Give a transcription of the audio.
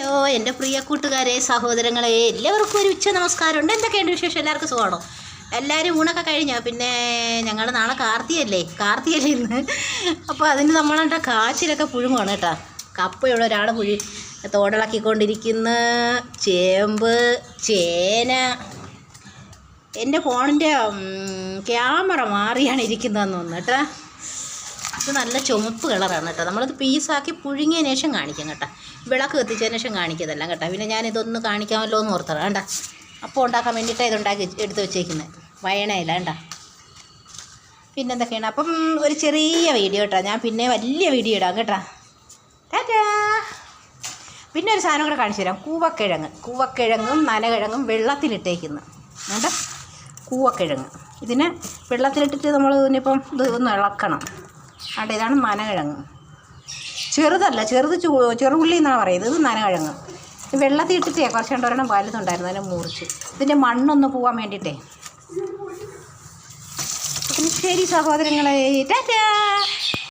Hello എൻ്റെ പ്രിയ കൂട്ടുകാരെ സഹോദരങ്ങളെ എല്ലാവർക്കും ഒരു ഉച്ച നമസ്കാരമുണ്ട്. എന്തൊക്കെയുണ്ട് വിശേഷം? എല്ലാവർക്കും സുഖമാണോ? എല്ലാവരും ഊണൊക്കെ കഴിഞ്ഞോ? പിന്നെ ഞങ്ങൾ നാളെ കാർത്തിയല്ലേ ഇന്ന്. അപ്പോൾ അതിന് നമ്മളെന്താ കാച്ചിലൊക്കെ പുഴുങ്ങുവാണ് കേട്ടോ. കപ്പയുള്ള ഒരാൾ തോടിളക്കിക്കൊണ്ടിരിക്കുന്ന ചേമ്പ്, ചേന. എൻ്റെ ഫോണിൻ്റെ ക്യാമറ മാറിയാണ് ഇരിക്കുന്നതെന്ന് തോന്നുന്നു കേട്ടോ. ഇത് നല്ല ചുമപ്പ് കളറാണ് കേട്ടോ. നമ്മളത് പീസാക്കി പുഴുങ്ങിയതിന് ശേഷം കാണിക്കാം കേട്ടോ. വിളക്ക് കത്തിച്ചതിന് ശേഷം കാണിക്കുന്നതല്ല കേട്ടോ. പിന്നെ ഞാനിതൊന്ന് കാണിക്കാമല്ലോ എന്ന് ഓർത്തതാണ് വേണ്ട. അപ്പോൾ ഉണ്ടാക്കാൻ വേണ്ടിയിട്ടാണ് ഇതുണ്ടാക്കി എടുത്ത് വെച്ചേക്കുന്നത്. വയണയില്ല വേണ്ട. പിന്നെന്തൊക്കെയാണ്? അപ്പം ഒരു ചെറിയ വീഡിയോ കേട്ടോ. ഞാൻ പിന്നെ വലിയ വീഡിയോ ഇടാം കേട്ടോ. ടാറ്റാ. പിന്നെ ഒരു സാധനം കൂടെ കാണിച്ചു തരാം. കൂവക്കിഴങ്ങും നനകിഴങ്ങും വെള്ളത്തിലിട്ടേക്കുന്നു വേണ്ട. കൂവക്കിഴങ്ങ് ഇതിനെ വെള്ളത്തിലിട്ടിട്ട് നമ്മൾ ഇതിനിപ്പം ഇത് ഒന്ന് ഇളക്കണം. അവിടെ ഇതാണ് നനകിഴങ്ങ്. ചെറുതല്ല, ചെറുള്ളി എന്നാണ് പറയുന്നത്. ഇത് നനകിഴങ്ങ്. വെള്ളത്തിൽ ഇട്ടിട്ടേ കുറച്ച് ഒരെണ്ണം വലുതുണ്ടായിരുന്നു, അതിനെ മുറിച്ച് ഇതിൻ്റെ മണ്ണൊന്ന് പോകാൻ വേണ്ടിയിട്ടേ. ശരി സഹോദരങ്ങളെ, ടാറ്റാ.